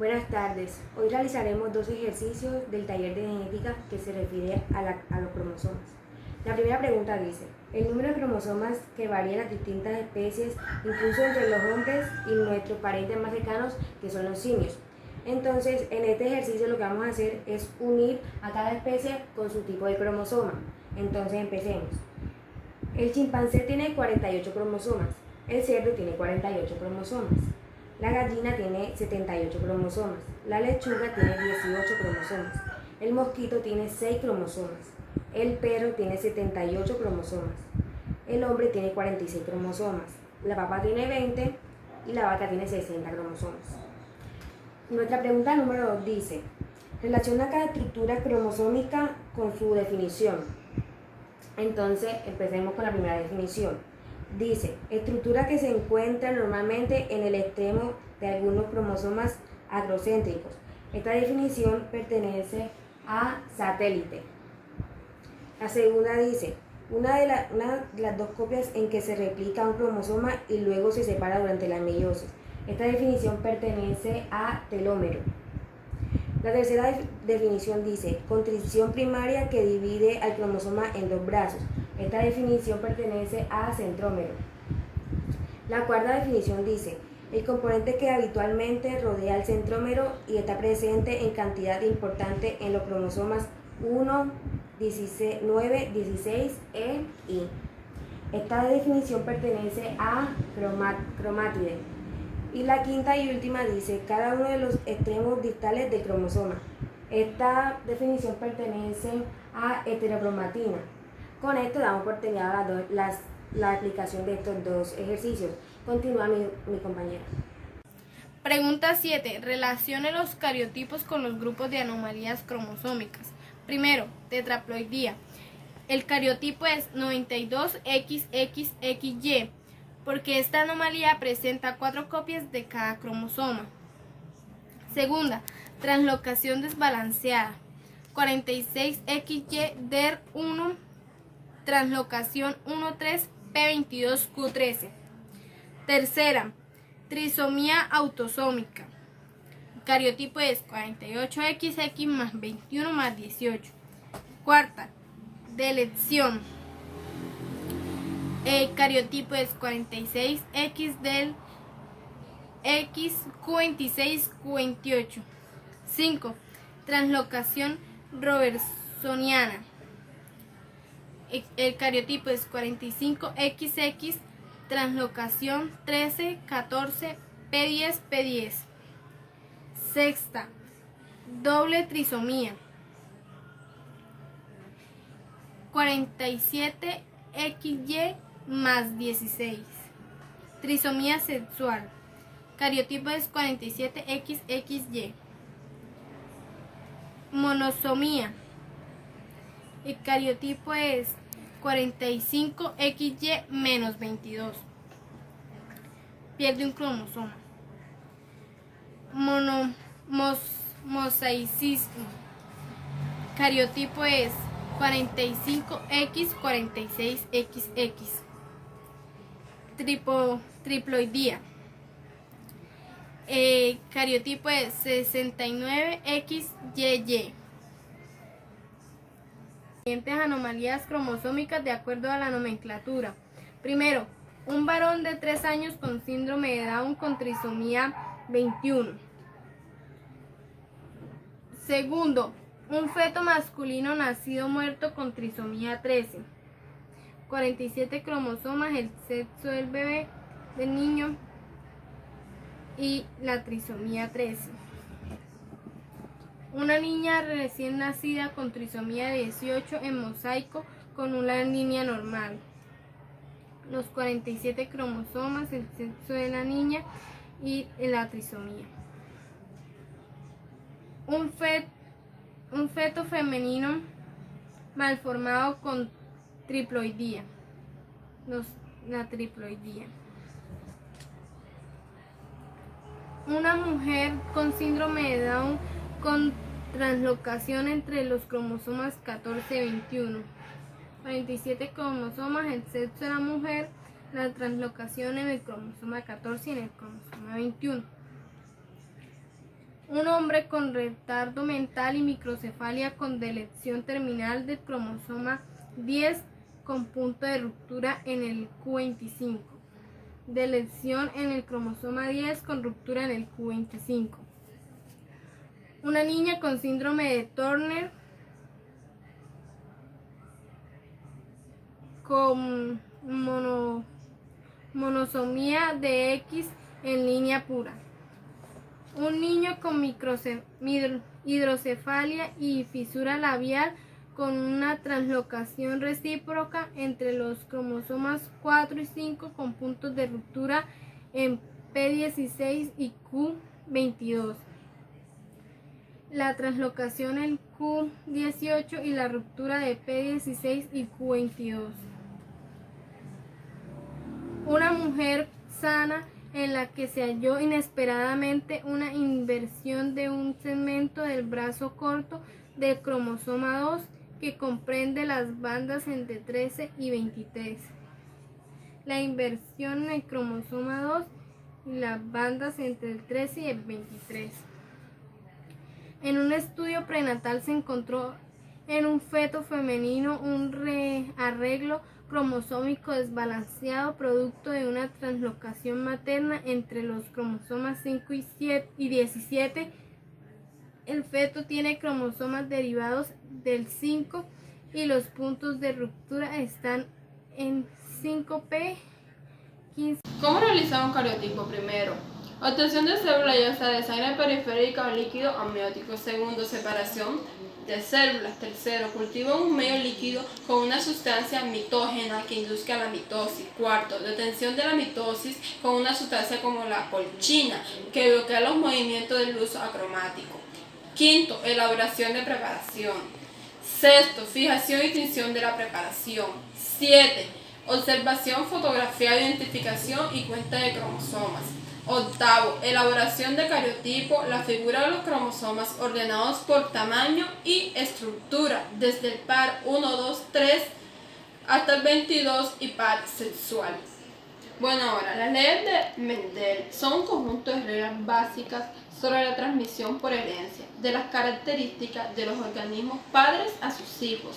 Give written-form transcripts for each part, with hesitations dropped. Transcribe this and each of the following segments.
Buenas tardes. Hoy realizaremos dos ejercicios del taller de genética que se refiere a los cromosomas. La primera pregunta dice, el número de cromosomas que varía en las distintas especies, incluso entre los hombres y nuestros parientes más cercanos, que son los simios. Entonces, en este ejercicio lo que vamos a hacer es unir a cada especie con su tipo de cromosoma. Entonces, empecemos. El chimpancé tiene 48 cromosomas, el cerdo tiene 48 cromosomas. La gallina tiene 78 cromosomas, la lechuga tiene 18 cromosomas, el mosquito tiene 6 cromosomas, el perro tiene 78 cromosomas, el hombre tiene 46 cromosomas, la papa tiene 20 y la vaca tiene 60 cromosomas. Nuestra pregunta número 2 dice, relaciona cada estructura cromosómica con su definición. Entonces, empecemos con la primera definición. Dice, estructura que se encuentra normalmente en el extremo de algunos cromosomas agrocéntricos. Esta definición pertenece a satélite. La segunda dice, una de las dos copias en que se replica un cromosoma y luego se separa durante la meiosis. Esta definición pertenece a telómero. La tercera definición dice, constricción primaria que divide al cromosoma en dos brazos. Esta definición pertenece a centrómero. La cuarta definición dice, el componente que habitualmente rodea al centrómero y está presente en cantidad importante en los cromosomas 1, 9, 16, E, I. Esta definición pertenece a cromátide. Y la quinta y última dice, cada uno de los extremos distales del cromosoma. Esta definición pertenece a heterocromatina. Con esto damos por terminada la aplicación de estos dos ejercicios. Continúa mi compañera. Pregunta 7. Relacione los cariotipos con los grupos de anomalías cromosómicas. Primero, tetraploidía. El cariotipo es 92XXXY, porque esta anomalía presenta 4 copias de cada cromosoma. Segunda, translocación desbalanceada. 46XY DER1, translocación 13P22Q13. Tercera, trisomía autosómica. El cariotipo es 48XX más 21 más 18. Cuarta, delección. El cariotipo es 46X del XQ26Q28. 5. Translocación robertsoniana. El cariotipo es 45XX, translocación 13, 14, P10, P10. Sexta, doble trisomía. 47XY más 16. Trisomía sexual. Cariotipo es 47XXY. Monosomía. El cariotipo es 45XY menos 22. Pierde un cromosoma. Mosaicismo. Cariotipo es 45X46XX. Triploidía. Cariotipo es 69XYY. Siguientes anomalías cromosómicas de acuerdo a la nomenclatura. Primero, un varón de 3 años con síndrome de Down con trisomía 21. Segundo, un feto masculino nacido muerto con trisomía 13. 47 cromosomas, el sexo del bebé, del niño y la trisomía 13. Una niña recién nacida con trisomía 18 en mosaico con una línea normal. Los 47 cromosomas, el sexo de la niña y la trisomía. Un feto femenino malformado con triploidía. La triploidía. Una mujer con síndrome de Down con translocación entre los cromosomas 14 y 21. 47 cromosomas, el sexo de la mujer, la translocación en el cromosoma 14 y en el cromosoma 21. Un hombre con retardo mental y microcefalia con deleción terminal del cromosoma 10 con punto de ruptura en el Q25. Deleción en el cromosoma 10 con ruptura en el Q25. Una niña con síndrome de Turner con monosomía de X en línea pura. Un niño con hidrocefalia y fisura labial con una translocación recíproca entre los cromosomas 4 y 5 con puntos de ruptura en P16 y Q22. La translocación en Q18 y la ruptura de P16 y Q22. Una mujer sana en la que se halló inesperadamente una inversión de un segmento del brazo corto del cromosoma 2 que comprende las bandas entre 13 y 23. La inversión en el cromosoma 2 y las bandas entre el 13 y el 23. En un estudio prenatal se encontró en un feto femenino un rearreglo cromosómico desbalanceado producto de una translocación materna entre los cromosomas 5 y 17. El feto tiene cromosomas derivados del 5 y los puntos de ruptura están en 5p, 15. ¿Cómo realizar un cariotipo? Primero, obtención de célula ya sea de sangre periférica o líquido amniótico. Segundo, separación de células. Tercero, cultivo en un medio líquido con una sustancia mitógena que induzca la mitosis. Cuarto, detención de la mitosis con una sustancia como la colchina que bloquea los movimientos de luz acromático. Quinto, elaboración de preparación. Sexto, fijación y tinción de la preparación. 7. Observación, fotografía, identificación y cuenta de cromosomas. Octavo, elaboración de cariotipo, la figura de los cromosomas ordenados por tamaño y estructura, desde el par 1, 2, 3 hasta el 22 y par sexual. Bueno, ahora, las leyes de Mendel son un conjunto de reglas básicas sobre la transmisión por herencia de las características de los organismos padres a sus hijos.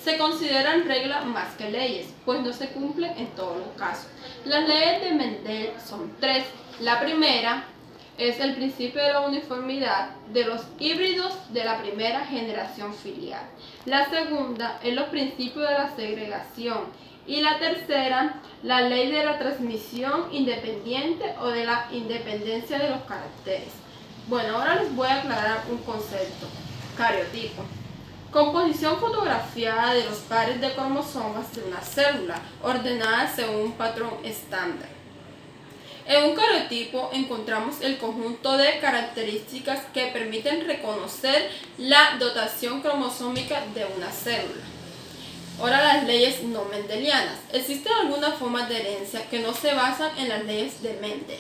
Se consideran reglas más que leyes, pues no se cumplen en todos los casos. Las leyes de Mendel son 3. La primera es el principio de la uniformidad de los híbridos de la primera generación filial. La segunda es los principios de la segregación. Y la tercera, la ley de la transmisión independiente o de la independencia de los caracteres. Bueno, ahora les voy a aclarar un concepto. Cariotipo. Composición fotografiada de los pares de cromosomas de una célula, ordenada según un patrón estándar. En un cariotipo encontramos el conjunto de características que permiten reconocer la dotación cromosómica de una célula. Ahora, las leyes no mendelianas. Existen algunas formas de herencia que no se basan en las leyes de Mendel,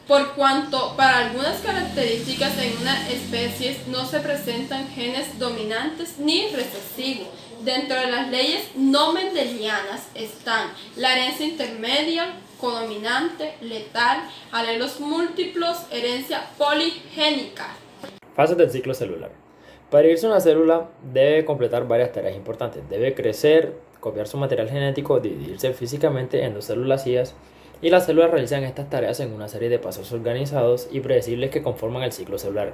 por cuanto para algunas características en una especie no se presentan genes dominantes ni recesivos. Dentro de las leyes no mendelianas están la herencia intermedia, codominante, letal, alelos múltiplos, herencia poligénica. Fases del ciclo celular. Para irse una célula debe completar varias tareas importantes. Debe crecer, copiar su material genético, dividirse físicamente en 2 células hijas, y las células realizan estas tareas en una serie de pasos organizados y predecibles que conforman el ciclo celular.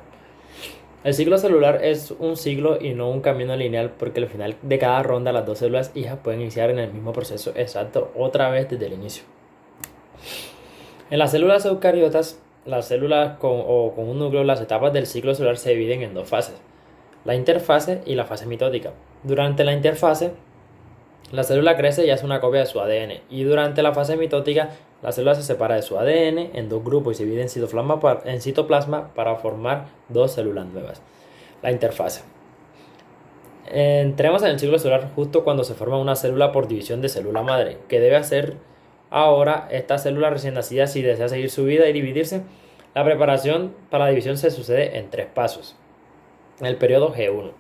El ciclo celular es un ciclo y no un camino lineal, porque al final de cada ronda las 2 células hijas pueden iniciar en el mismo proceso exacto otra vez desde el inicio. En las células eucariotas, las células con un núcleo, las etapas del ciclo celular se dividen en 2 fases: la interfase y la fase mitótica. Durante la interfase, la célula crece y hace una copia de su ADN, y durante la fase mitótica, la célula se separa de su ADN en 2 grupos y se divide en citoplasma para formar 2 células nuevas. La interfase. Entremos en el ciclo celular justo cuando se forma una célula por división de célula madre. ¿Qué debe hacer ahora esta célula recién nacida si desea seguir su vida y dividirse? La preparación para la división se sucede en 3 pasos. El periodo G1.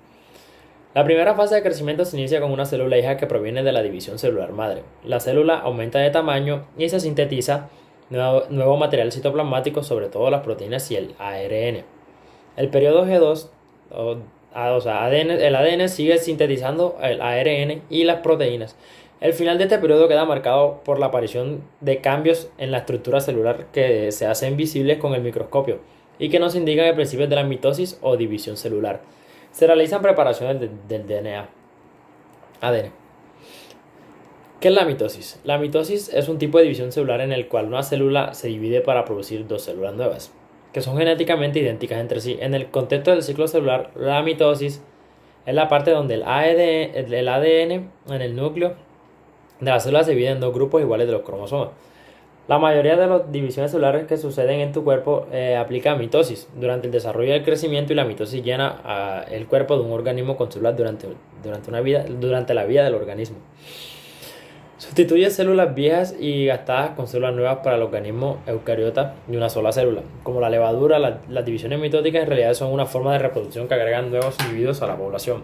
La primera fase de crecimiento se inicia con una célula hija que proviene de la división celular madre. La célula aumenta de tamaño y se sintetiza nuevo material citoplasmático, sobre todo las proteínas y el ARN. El periodo G2, o sea, el ADN sigue sintetizando el ARN y las proteínas. El final de este periodo queda marcado por la aparición de cambios en la estructura celular que se hacen visibles con el microscopio y que nos indican el principio de la mitosis o división celular. Se realizan preparaciones del DNA, ADN. ¿Qué es la mitosis? La mitosis es un tipo de división celular en el cual una célula se divide para producir dos células nuevas, que son genéticamente idénticas entre sí. En el contexto del ciclo celular, la mitosis es la parte donde el ADN en el núcleo de la célula se divide en dos grupos iguales de los cromosomas. La mayoría de las divisiones celulares que suceden en tu cuerpo aplica mitosis durante el desarrollo y el crecimiento, y la mitosis llena el cuerpo de un organismo con células durante la vida del organismo. Sustituye células viejas y gastadas con células nuevas para el organismo eucariota de una sola célula. Como la levadura, las divisiones mitóticas en realidad son una forma de reproducción que agregan nuevos individuos a la población.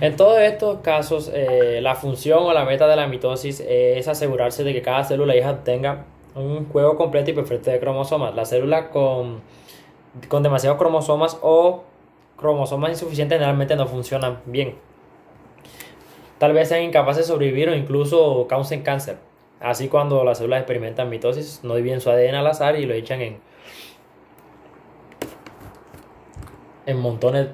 En todos estos casos, la función o la meta de la mitosis es asegurarse de que cada célula hija tenga un juego completo y perfecto de cromosomas. Las células con demasiados cromosomas o cromosomas insuficientes generalmente no funcionan bien. Tal vez sean incapaces de sobrevivir o incluso causen cáncer. Así, cuando las células experimentan mitosis, no dividen su ADN al azar y lo echan en montones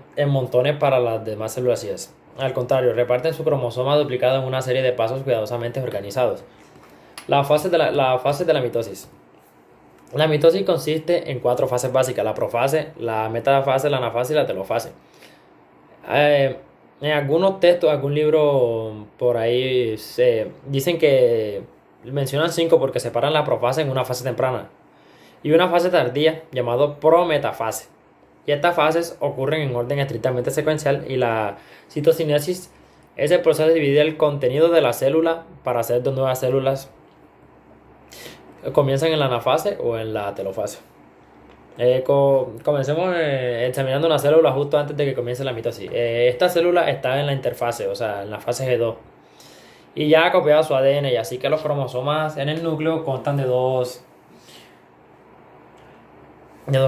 para las demás células hijas. Al contrario, reparten su cromosoma duplicado en una serie de pasos cuidadosamente organizados. Las fases de la mitosis. La mitosis consiste en 4 fases básicas: la profase, la metafase, la anafase y la telofase. En algunos textos, algún libro por ahí dicen que mencionan 5 porque separan la profase en una fase temprana y una fase tardía llamada prometafase. Y estas fases ocurren en orden estrictamente secuencial, y la citocinesis es el proceso de dividir el contenido de la célula para hacer dos nuevas células. Comienzan en la anafase o en la telofase. Comencemos examinando una célula justo antes de que comience la mitosis. Esta célula está en la interfase, o sea, en la fase G2, y ya ha copiado su ADN, y así que los cromosomas en el núcleo constan de dos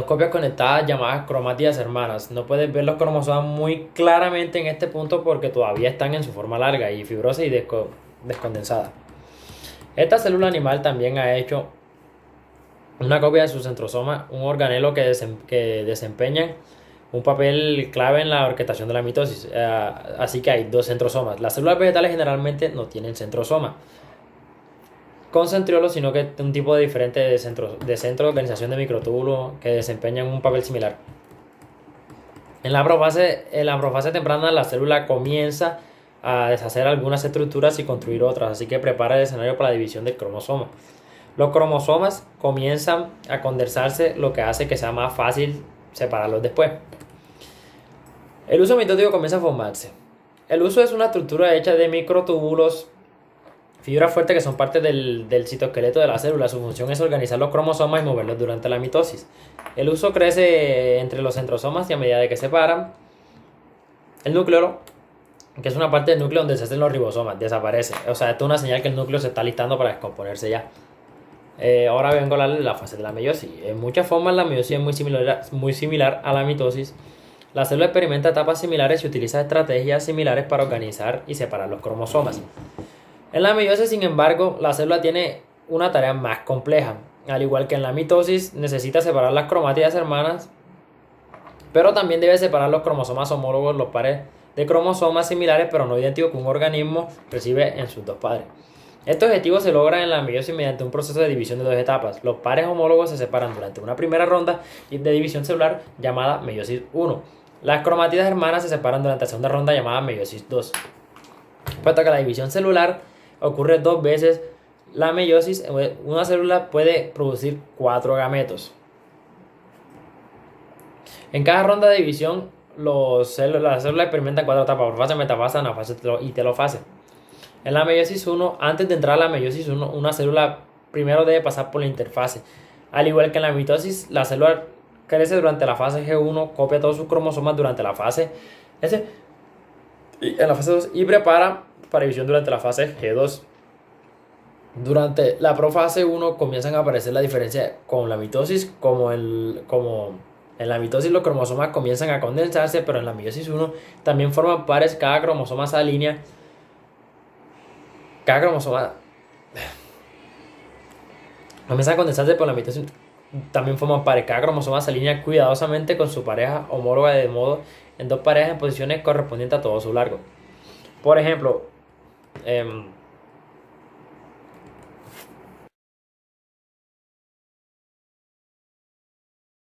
copias conectadas llamadas cromátidas hermanas. No puedes ver los cromosomas muy claramente en este punto porque todavía están en su forma larga y fibrosa y descondensada. Esta célula animal también ha hecho una copia de su centrosoma, un organelo que desempeñan un papel clave en la orquestación de la mitosis. Así que hay dos centrosomas. Las células vegetales generalmente no tienen centrosoma con centriolos, sino que un tipo diferente de centro de organización de microtúbulos que desempeñan un papel similar. En la profase temprana, la célula comienza a deshacer algunas estructuras y construir otras, así que prepara el escenario para la división del cromosoma. Los cromosomas comienzan a condensarse, lo que hace que sea más fácil separarlos después. El uso mitótico comienza a formarse. El uso es una estructura hecha de microtúbulos, fibras fuertes que son parte del citoesqueleto de la célula. Su función es organizar los cromosomas y moverlos durante la mitosis. El uso crece entre los centrosomas y a medida de que separan, el núcleo, que es una parte del núcleo donde se hacen los ribosomas, desaparece. O sea, esto es una señal que el núcleo se está listando para descomponerse ya. Ahora vengo a hablar de la fase de la meiosis. En muchas formas la meiosis es muy similar a la mitosis. La célula experimenta etapas similares y utiliza estrategias similares para organizar y separar los cromosomas. En la meiosis, sin embargo, la célula tiene una tarea más compleja. Al igual que en la mitosis, necesita separar las cromátidas hermanas, pero también debe separar los cromosomas homólogos, los pares de cromosomas similares pero no idénticos que un organismo recibe en sus dos padres. Este objetivo se logra en la meiosis mediante un proceso de división de dos etapas. Los pares homólogos se separan durante una primera ronda de división celular llamada meiosis 1. Las cromátidas hermanas se separan durante la segunda ronda llamada meiosis 2. Puesto que la división celular ocurre 2 veces la meiosis, una célula puede producir 4 gametos. En cada ronda de división, las células experimentan 4 etapas: profase, metafase, anafase y telofase. En la meiosis 1, antes de entrar a la meiosis 1, una célula primero debe pasar por la interfase. Al igual que en la mitosis, la célula crece durante la fase G1, copia todos sus cromosomas durante la fase S y en la fase 2 y prepara para división durante la fase G2. Durante la profase 1 comienzan a aparecer las diferencias con la mitosis, como en En la mitosis los cromosomas comienzan a condensarse, pero en la meiosis 1 también forman pares, cada cromosoma se alinea. Cada cromosoma comienza a condensarse, pero en la mitosis también forman pares. Cada cromosoma se alinea cuidadosamente con su pareja homóloga, de modo en dos parejas en posiciones correspondientes a todo su largo. Por ejemplo,